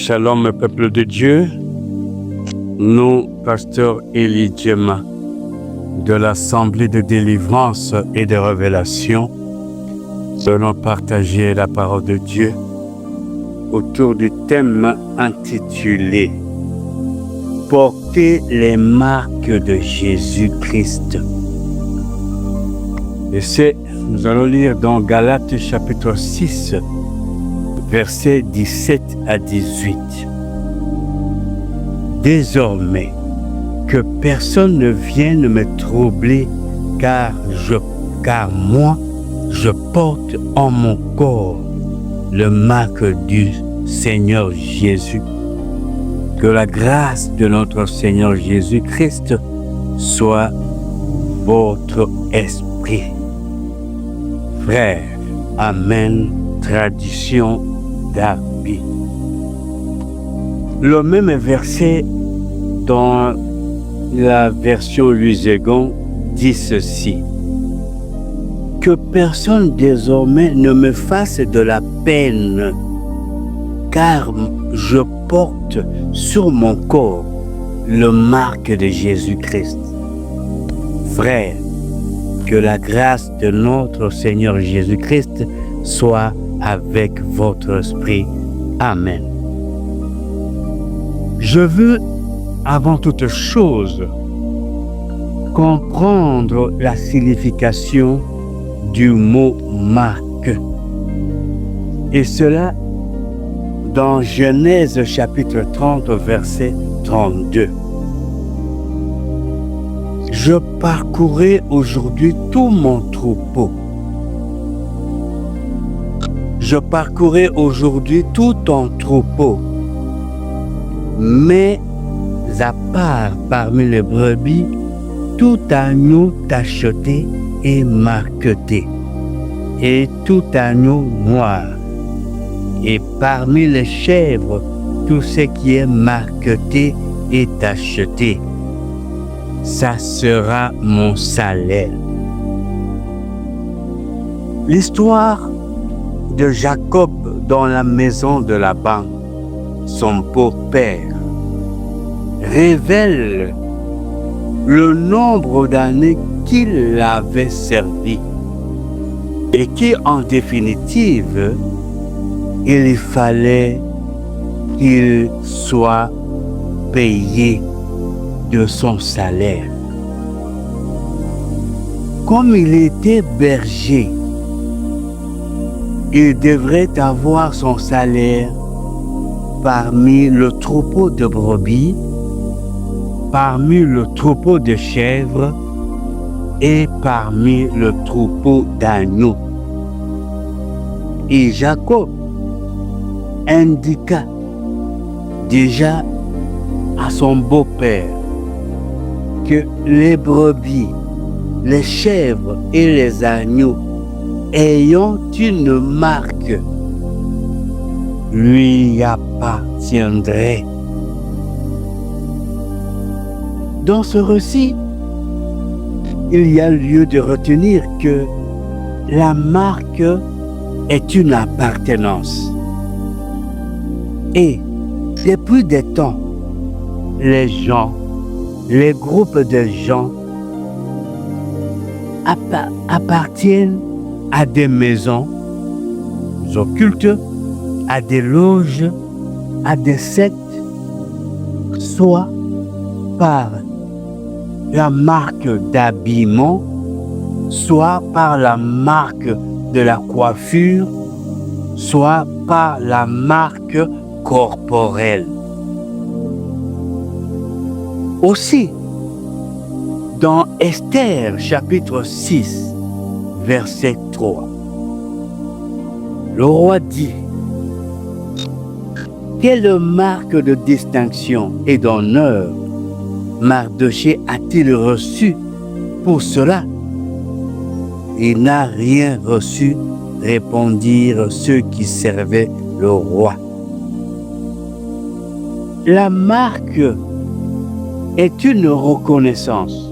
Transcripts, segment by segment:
Shalom, peuple de Dieu. Nous, pasteur Élie Djema, de l'Assemblée de délivrance et de révélation, allons partager la parole de Dieu autour du thème intitulé « Porter les marques de Jésus-Christ ». Et nous allons lire dans Galates chapitre 6, versets 17 à 18. Désormais, que personne ne vienne me troubler, car moi, je porte en mon corps le marque du Seigneur Jésus. Que la grâce de notre Seigneur Jésus-Christ soit votre esprit. Frères, Amen, tradition d'Arbi. Le même verset dans la version Luisegon dit ceci: que personne désormais ne me fasse de la peine, car je porte sur mon corps le marque de Jésus-Christ. Frères, que la grâce de notre Seigneur Jésus-Christ soit avec votre esprit. Amen. Je veux, avant toute chose, comprendre la signification du mot marque. Et cela dans Genèse chapitre 30, verset 32. Je parcourais aujourd'hui tout mon troupeau. Je parcourais aujourd'hui tout ton troupeau. Mais à part parmi les brebis, tout agneau tacheté et marqueté, et tout agneau noir. Et parmi les chèvres, tout ce qui est marqueté et tacheté. Ça sera mon salaire. L'histoire de Jacob dans la maison de Laban, son beau-père, révèle le nombre d'années qu'il avait servi et qui, en définitive, il fallait qu'il soit payé de son salaire. Comme il était berger, il devrait avoir son salaire parmi le troupeau de brebis, parmi le troupeau de chèvres et parmi le troupeau d'agneaux. Et Jacob indiqua déjà à son beau-père que les brebis, les chèvres et les agneaux ayant une marque lui appartiendraient. Dans ce récit, il y a lieu de retenir que la marque est une appartenance. Et depuis des temps, les gens, les groupes de gens appartiennent à des maisons occultes, à des loges, à des sectes, soit par la marque d'habillement, soit par la marque de la coiffure, soit par la marque corporelle. Aussi, dans Esther chapitre 6, verset 3, le roi dit: quelle marque de distinction et d'honneur Mardochée a-t-il reçu pour cela? Il n'a rien reçu, répondirent ceux qui servaient le roi. La marque est une reconnaissance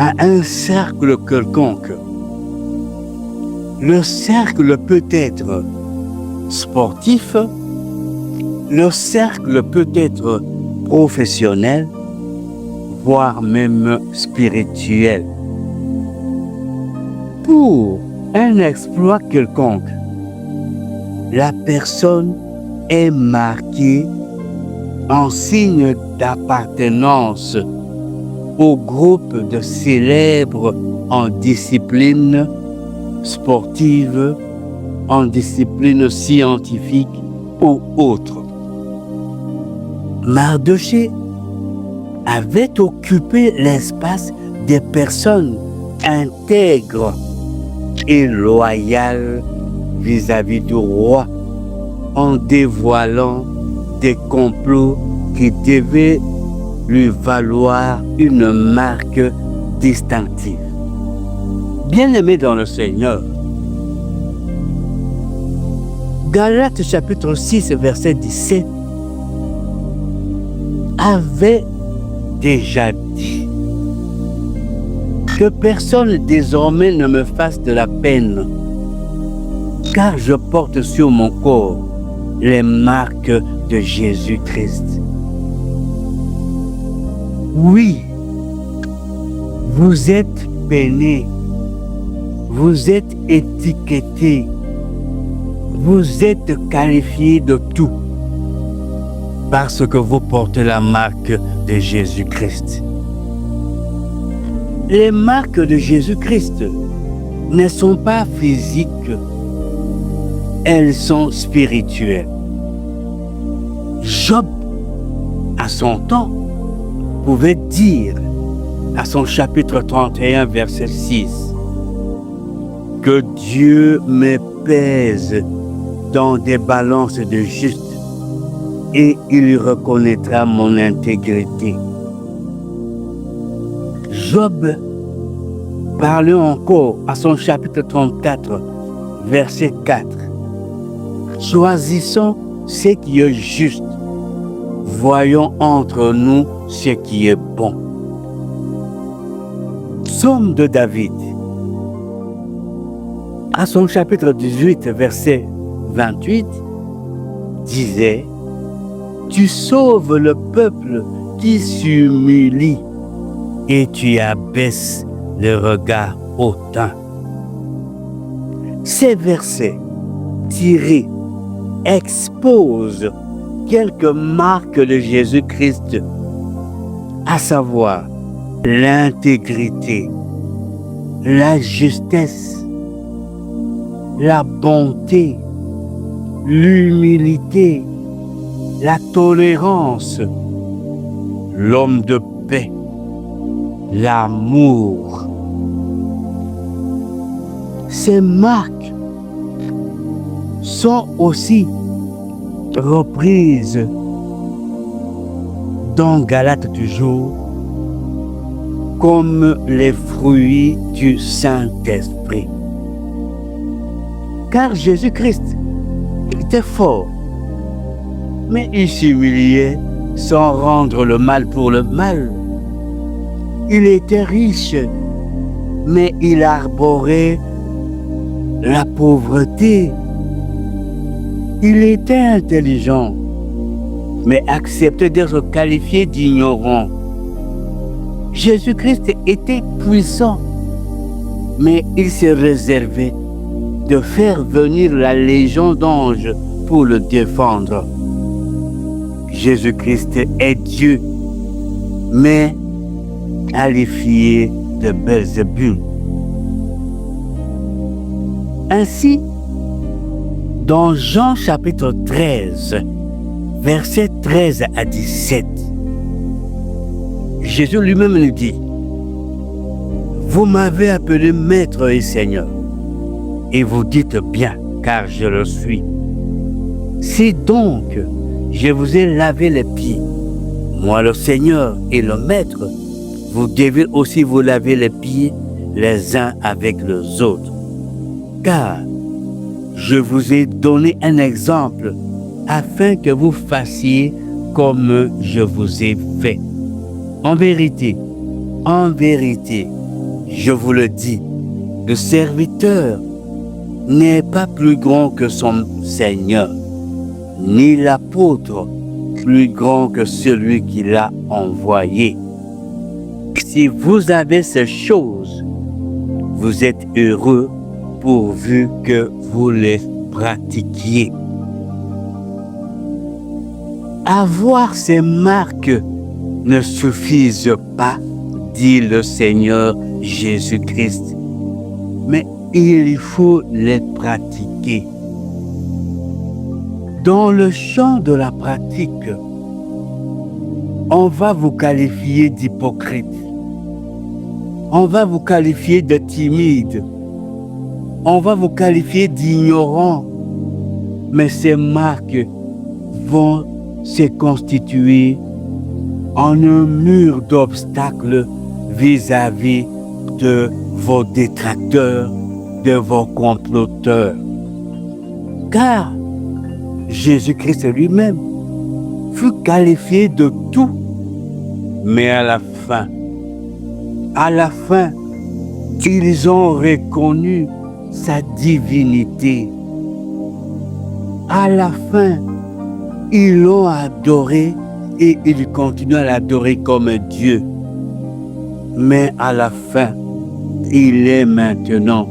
à un cercle quelconque. Le cercle peut être sportif, Le cercle peut être professionnel, voire même spirituel. Pour un exploit quelconque, la personne est marquée en signe d'appartenance au groupe de célèbres en discipline sportive, en discipline scientifique ou autre. Mardochée avait occupé l'espace des personnes intègres et loyales vis-à-vis du roi en dévoilant des complots qui devaient lui valoir une marque distinctive. Bien-aimé dans le Seigneur, Galates chapitre 6, verset 17 avait déjà dit que personne désormais ne me fasse de la peine, car je porte sur mon corps les marques de Jésus-Christ. Oui, vous êtes peiné, vous êtes étiqueté, vous êtes qualifié de tout parce que vous portez la marque de Jésus-Christ. Les marques de Jésus-Christ ne sont pas physiques, elles sont spirituelles. Job, à son temps, pouvait dire à son chapitre 31, verset 6, que Dieu me pèse dans des balances de juste et il reconnaîtra mon intégrité. Job parlait encore à son chapitre 34, verset 4. Choisissons ce qui est juste. Voyons entre nous ce qui est bon. Psaume de David. À son chapitre 18, verset 28, disait: Tu sauves le peuple qui s'humilie et tu abaisses le regard hautain. Ces versets tirés exposent quelques marques de Jésus-Christ, à savoir l'intégrité, la justesse, la bonté, l'humilité, la tolérance, l'homme de paix, l'amour. Ces marques sont aussi reprises dans Galates toujours comme les fruits du Saint-Esprit. Car Jésus-Christ était fort, mais il s'humiliait sans rendre le mal pour le mal. Il était riche, mais il arborait la pauvreté. Il était intelligent, mais acceptait d'être qualifié d'ignorant. Jésus-Christ était puissant, mais il s'est réservé de faire venir la légion d'anges pour le défendre. Jésus-Christ est Dieu, mais qualifié de Belzébul. Ainsi, dans Jean chapitre 13, versets 13 à 17, Jésus lui-même nous dit: Vous m'avez appelé Maître et Seigneur, et vous dites bien, car je le suis. Si donc je vous ai lavé les pieds, moi le Seigneur et le Maître, vous devez aussi vous laver les pieds les uns avec les autres. Car je vous ai donné un exemple afin que vous fassiez comme je vous ai fait. En vérité, je vous le dis, le serviteur n'est pas plus grand que son Seigneur, ni l'apôtre plus grand que celui qui l'a envoyé. Si vous avez ces choses, vous êtes heureux pourvu que vous les pratiquiez. Avoir ces marques ne suffisent pas, dit le Seigneur Jésus-Christ, mais il faut les pratiquer. Dans le champ de la pratique, on va vous qualifier d'hypocrite. On va vous qualifier de timide. On va vous qualifier d'ignorant. Mais ces marques vont se constituer en un mur d'obstacles vis-à-vis de vos détracteurs, de vos comploteurs. Car Jésus-Christ lui-même fut qualifié de tout, mais à la fin, ils ont reconnu sa divinité. À la fin, ils l'ont adoré et ils continuent à l'adorer comme Dieu. Mais à la fin, il est maintenant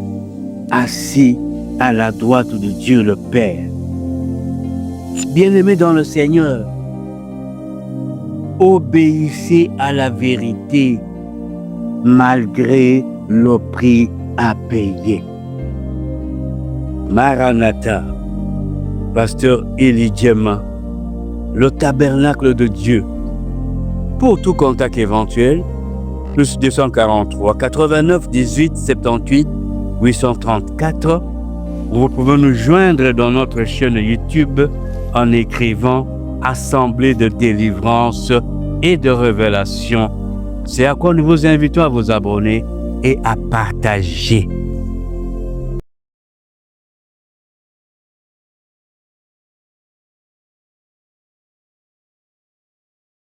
assis à la droite de Dieu le Père. Bien-aimés dans le Seigneur, obéissez à la vérité malgré le prix à payer. Maranatha, Pasteur Élie Djema, le tabernacle de Dieu. Pour tout contact éventuel, plus 243 89 18 78 834, vous pouvez nous joindre dans notre chaîne YouTube en écrivant Assemblée de délivrance et de révélation. C'est à quoi nous vous invitons à vous abonner et à partager.